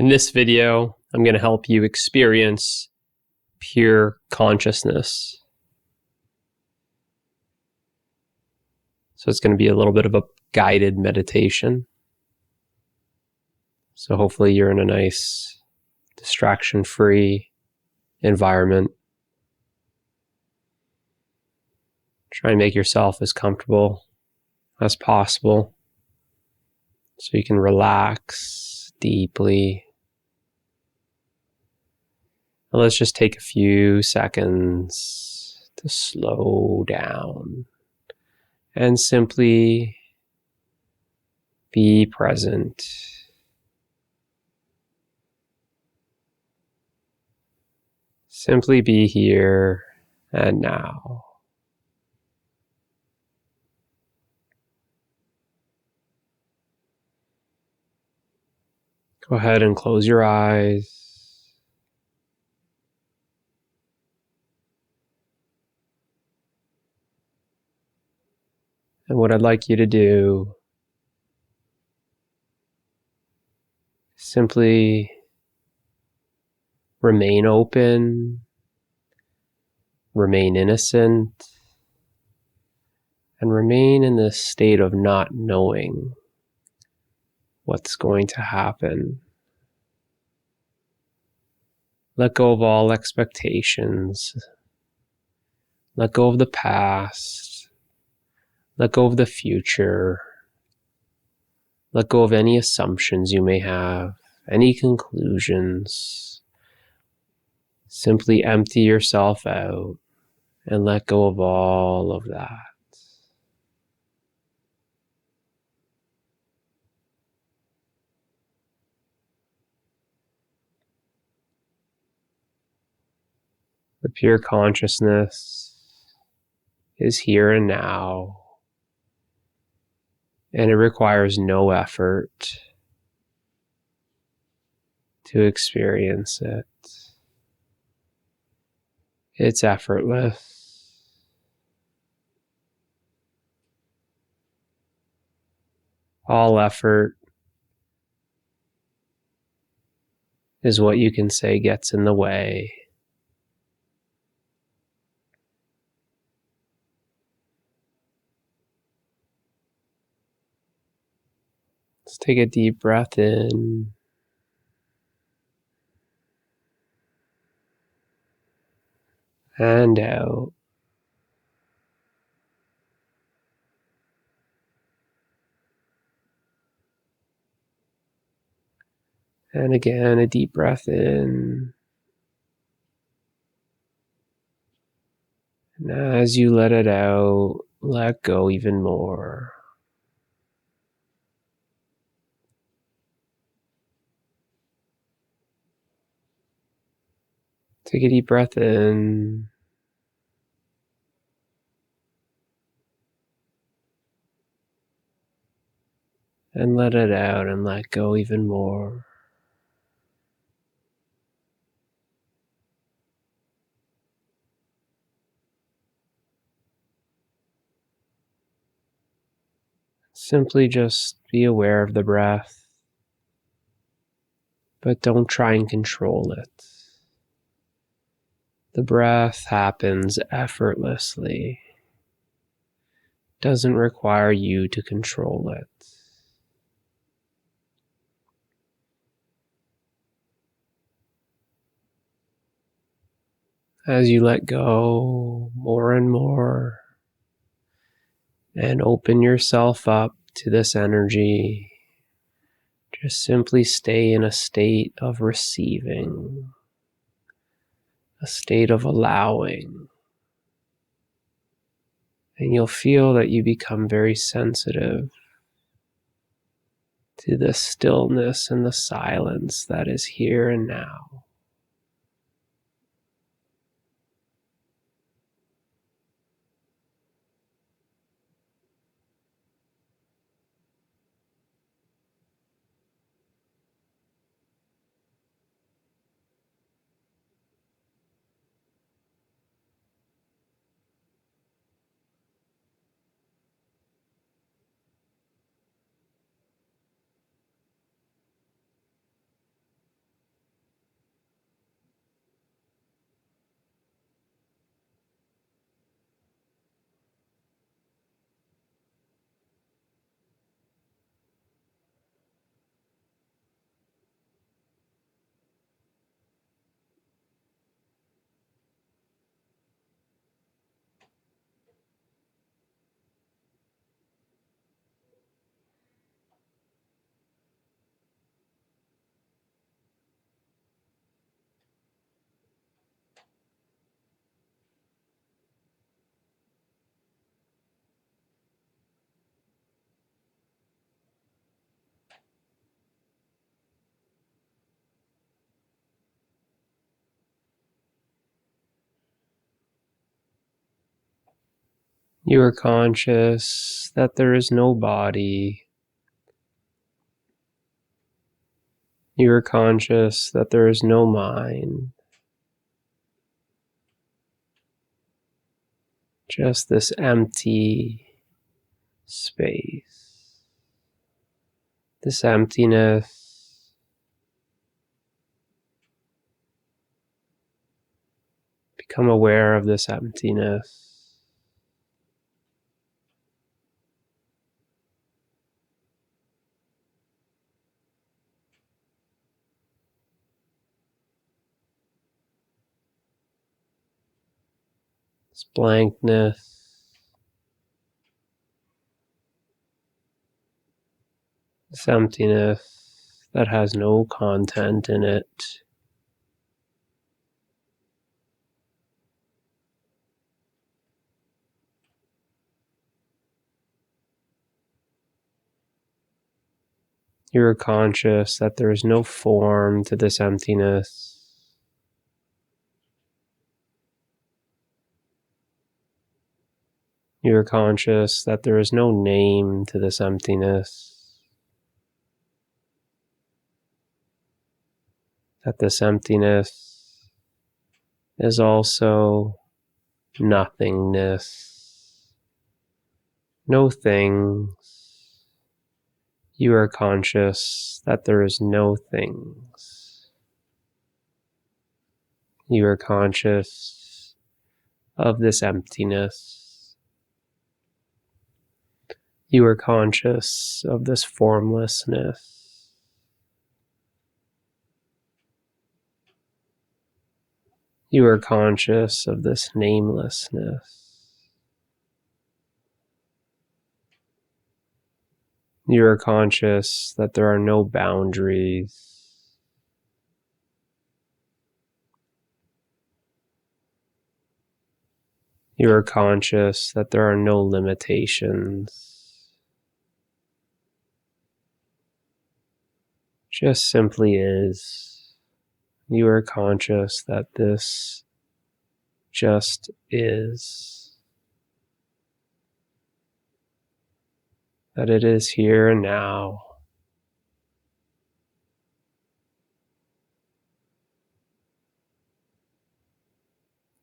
In this video, I'm going to help you experience pure consciousness. So it's going to be a little bit of a guided meditation. So hopefully you're in a nice distraction-free environment. Try and make yourself as comfortable as possible so you can relax deeply. Now let's just take a few seconds to slow down and simply be present. Simply be here and now. Go ahead and close your eyes. And what I'd like you to do is simply remain open, remain innocent, and remain in this state of not knowing what's going to happen. Let go of all expectations. Let go of the past. Let go of the future. Let go of any assumptions you may have, any conclusions. Simply empty yourself out and let go of all of that. The pure consciousness is here and now, and it requires no effort to experience it. It's effortless. All effort is what you can say gets in the way. Let's take a deep breath in. And out. And again, a deep breath in. And as you let it out, let go even more. Take a deep breath in. And let it out and let go even more. Simply just be aware of the breath, but don't try and control it. The breath happens effortlessly. Doesn't require you to control it. As you let go more and more and open yourself up to this energy, just simply stay in a state of receiving, a state of allowing. And you'll feel that you become very sensitive to the stillness and the silence that is here and now. You are conscious that there is no body. You are conscious that there is no mind. Just this empty space. This emptiness. Become aware of this emptiness. This blankness. This emptiness that has no content in it. You are conscious that there is no form to this emptiness. You are conscious that there is no name to this emptiness. That this emptiness is also nothingness. No things. You are conscious that there is no things. You are conscious of this emptiness. You are conscious of this formlessness. You are conscious of this namelessness. You are conscious that there are no boundaries. You are conscious that there are no limitations. Just simply is. You are conscious that this just is. That it is here and now.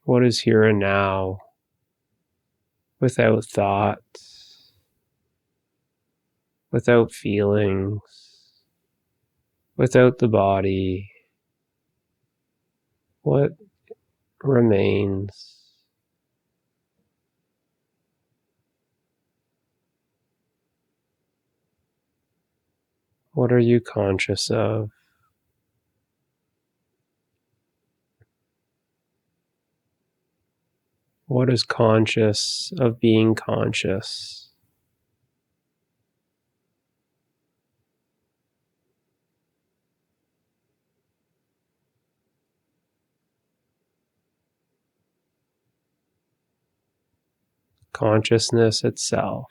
What is here and now without thoughts, without feelings, without the body? What remains? What are you conscious of? What is conscious of being conscious? Consciousness itself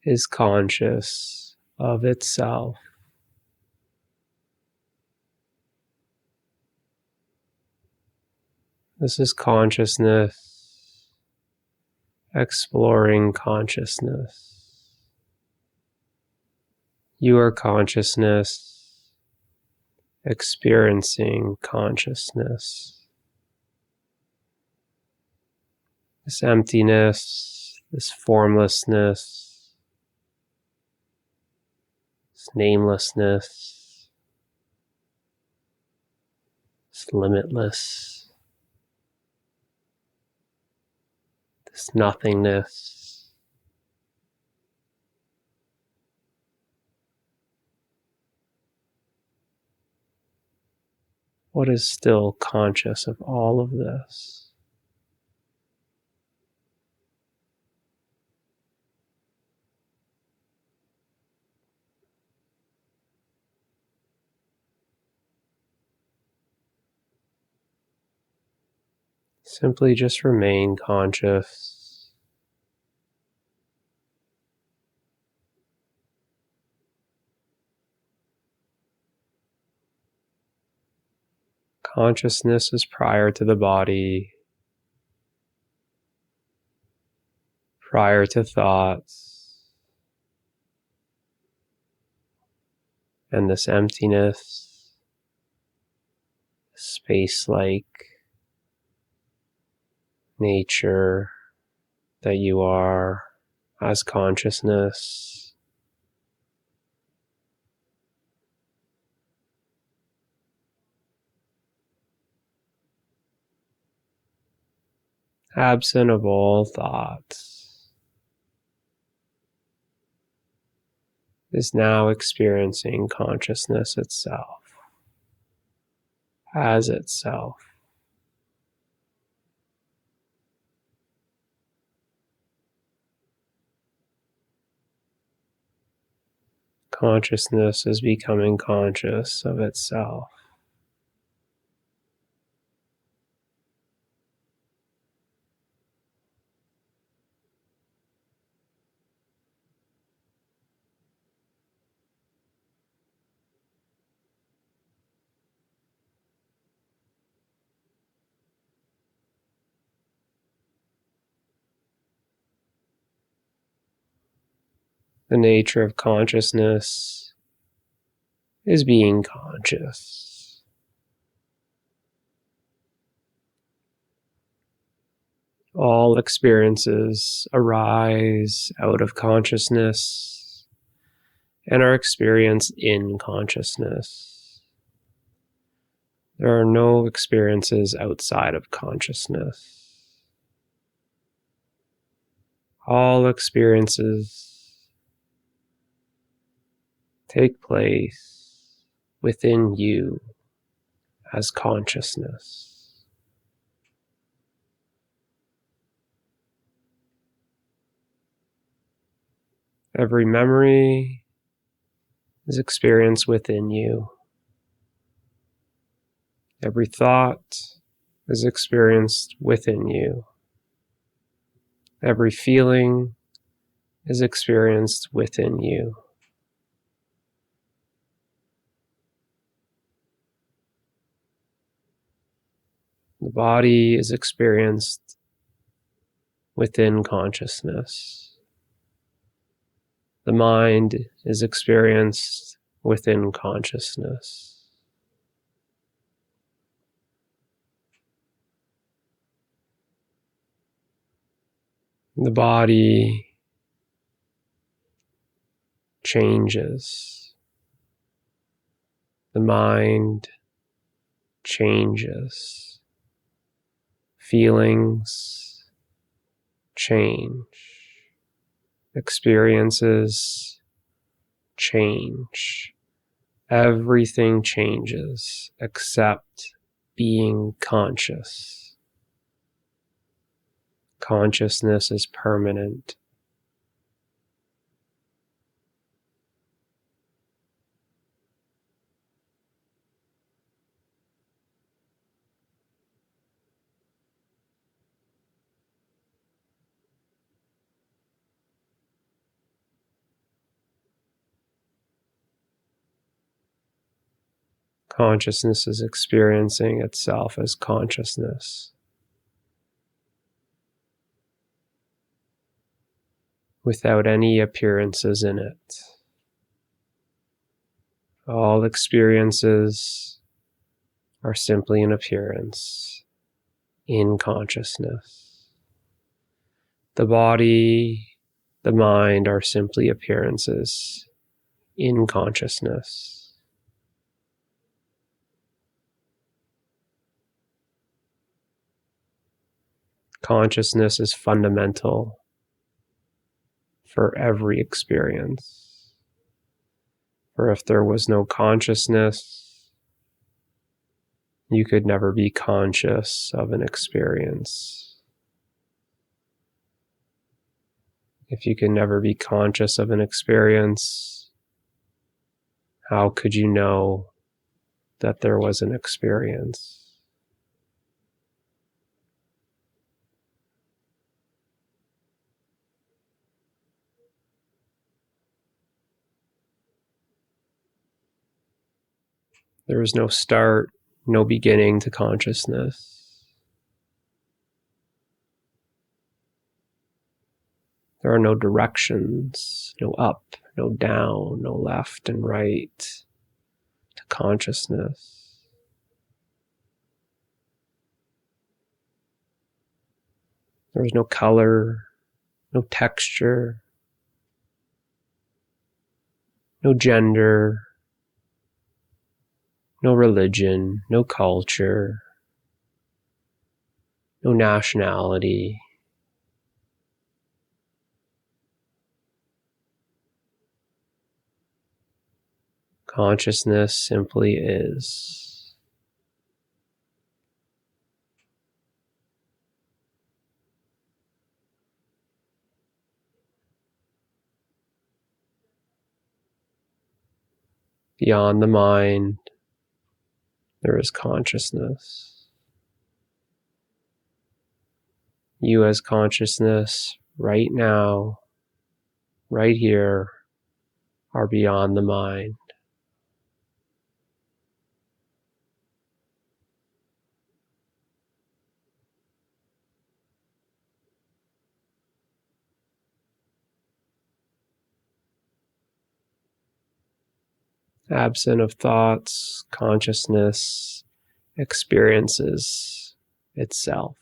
is conscious of itself. This is consciousness exploring consciousness. You are consciousness experiencing consciousness. This emptiness, this formlessness, this namelessness, this limitless, this nothingness. What is still conscious of all of this? Simply just remain conscious. Consciousness is prior to the body. prior to thoughts, and this emptiness, space-like nature that you are as consciousness. Absent of all thoughts, is now experiencing consciousness itself as itself. Consciousness is becoming conscious of itself. The nature of consciousness is being conscious. All experiences arise out of consciousness and are experienced in consciousness. There are no experiences outside of consciousness. All experiences take place within you as consciousness. Every memory is experienced within you. Every thought is experienced within you. Every feeling is experienced within you. The body is experienced within consciousness. The mind is experienced within consciousness. The body changes. The mind changes. Feelings change. Experiences change. Everything changes except being conscious. Consciousness is permanent. Consciousness is experiencing itself as consciousness, without any appearances in it. All experiences are simply an appearance in consciousness. The body, the mind are simply appearances in consciousness. Consciousness is fundamental for every experience. For if there was no consciousness, you could never be conscious of an experience. If you can never be conscious of an experience, how could you know that there was an experience? There is no start, no beginning to consciousness. There are no directions, no up, no down, no left and right to consciousness. There is no color, no texture, no gender, no religion, no culture, no nationality. Consciousness simply is. Beyond the mind, there is consciousness. You as consciousness, right now, right here, are beyond the mind. Absent of thoughts, consciousness experiences itself.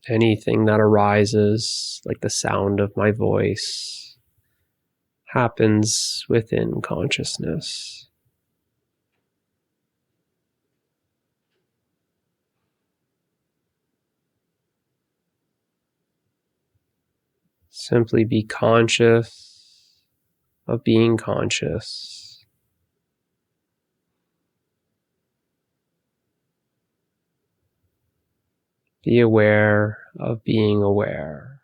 Anything that arises, like the sound of my voice, happens within consciousness. Simply be conscious of being conscious. Be aware of being aware.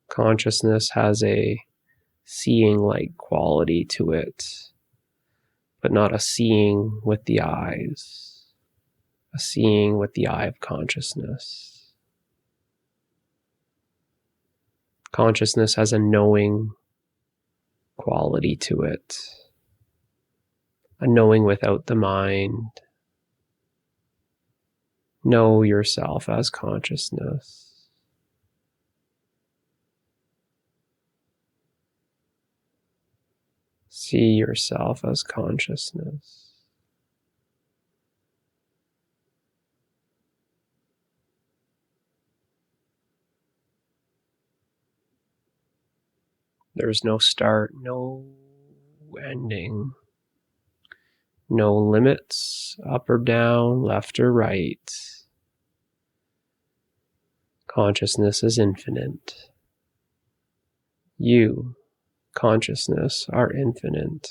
Consciousness has a seeing-like quality to it, but not a seeing with the eyes, a seeing with the eye of consciousness. Consciousness has a knowing quality to it, a knowing without the mind. Know yourself as consciousness. See yourself as consciousness. There's no start, no ending, no limits, up or down, left or right. Consciousness is infinite. You, consciousness, are infinite.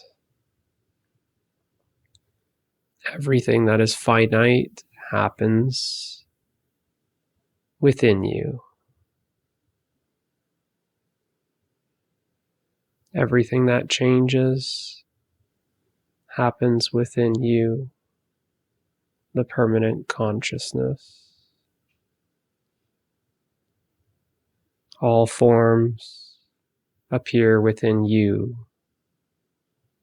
Everything that is finite happens within you. Everything that changes happens within you, the permanent consciousness. All forms appear within you,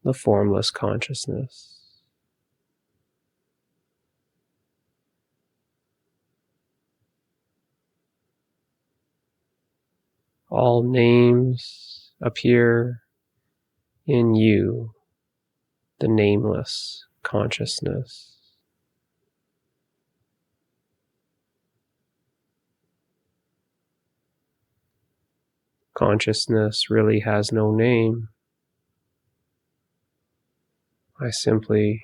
the formless consciousness. All names appear in you, the nameless consciousness. Consciousness really has no name. I simply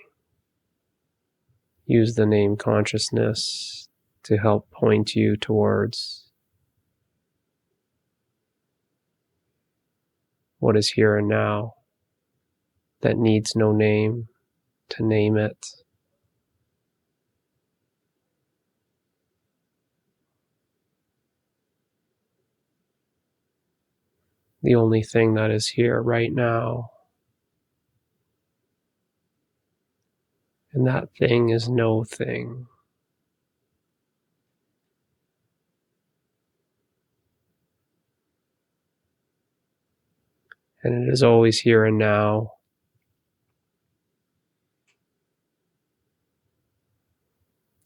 use the name consciousness to help point you towards what is here and now that needs no name to name it. The only thing that is here right now, and that thing is no thing. and it is always here and now.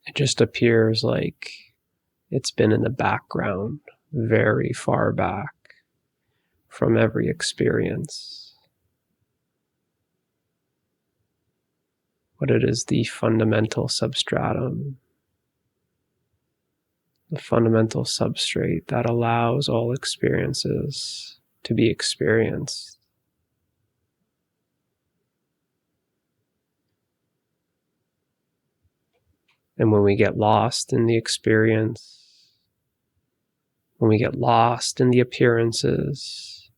It just appears like it's been in the background, very far back from every experience. But it is the fundamental substratum, the fundamental substrate that allows all experiences to be experienced. And when we get lost in the experience, when we get lost in the appearances,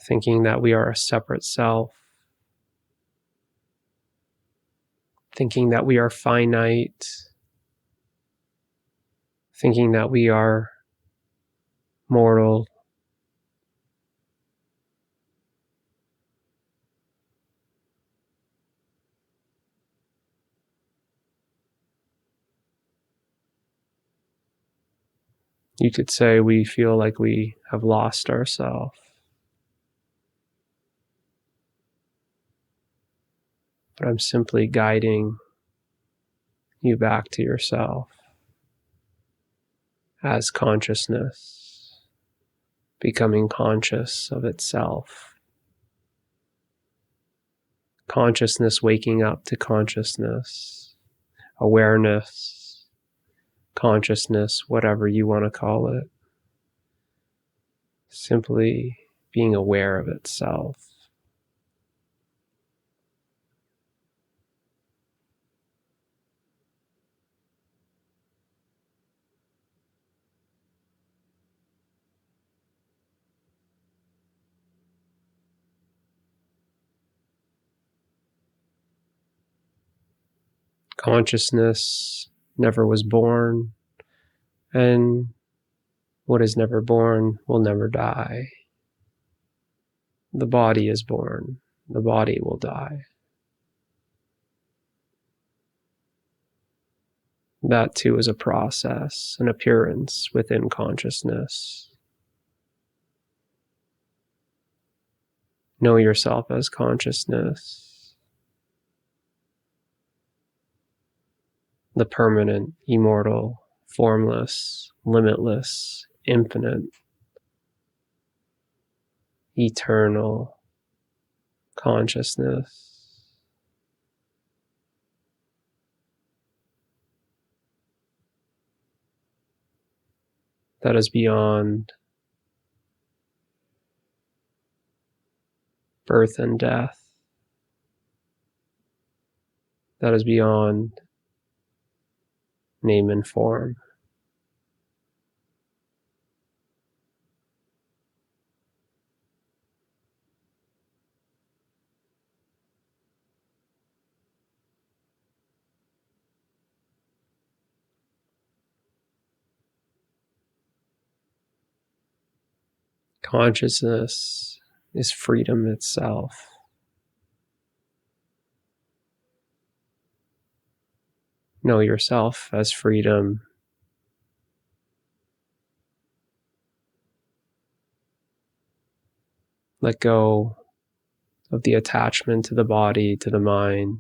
thinking that we are a separate self, thinking that we are finite, thinking that we are mortal, you could say we feel like we have lost ourselves. But I'm simply guiding you back to yourself as consciousness, becoming conscious of itself. Consciousness waking up to consciousness, awareness, consciousness, whatever you want to call it. Simply being aware of itself. Consciousness never was born, and what is never born will never die. The body is born, the body will die. That too is a process, an appearance within consciousness. Know yourself as consciousness. The permanent, immortal, formless, limitless, infinite, eternal consciousness. That is beyond birth and death. That is beyond name and form. Consciousness is freedom itself. Know yourself as freedom. Let go of the attachment to the body, to the mind,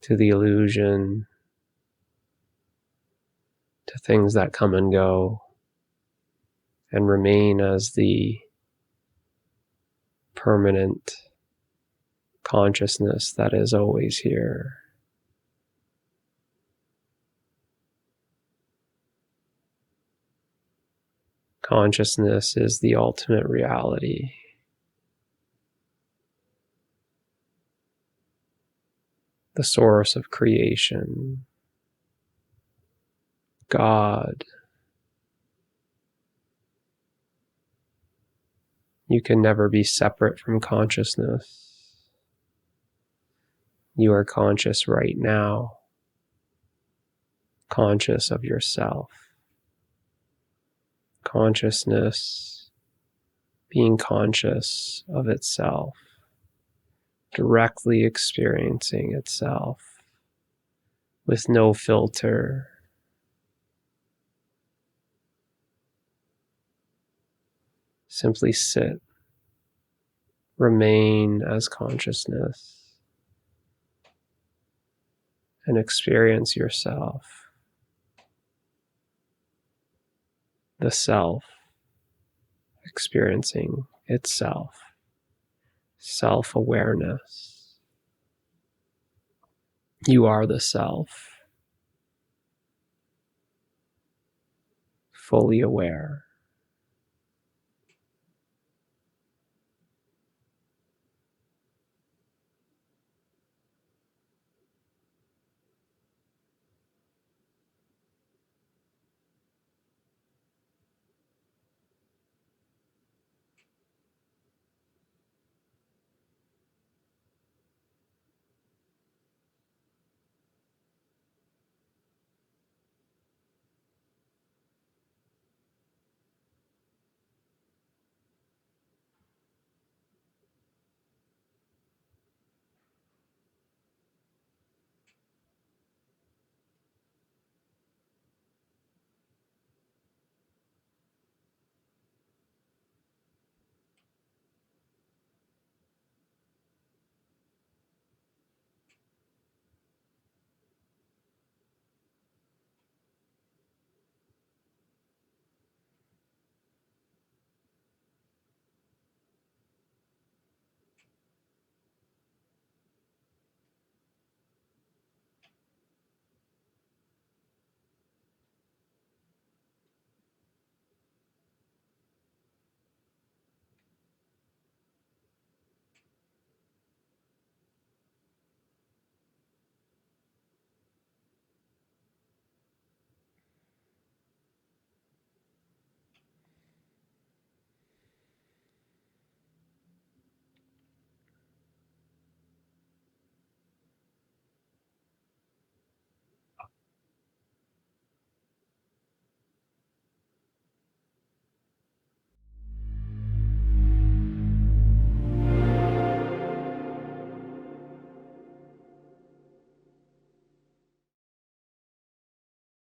to the illusion, to things that come and go, and remain as the permanent consciousness that is always here. Consciousness is the ultimate reality. The source of creation. God. You can never be separate from consciousness. You are conscious right now. Conscious of yourself. Consciousness being conscious of itself. Directly experiencing itself. With no filter. Simply sit. Remain as consciousness and experience yourself, the self, experiencing itself, self-awareness. You are the self, fully aware.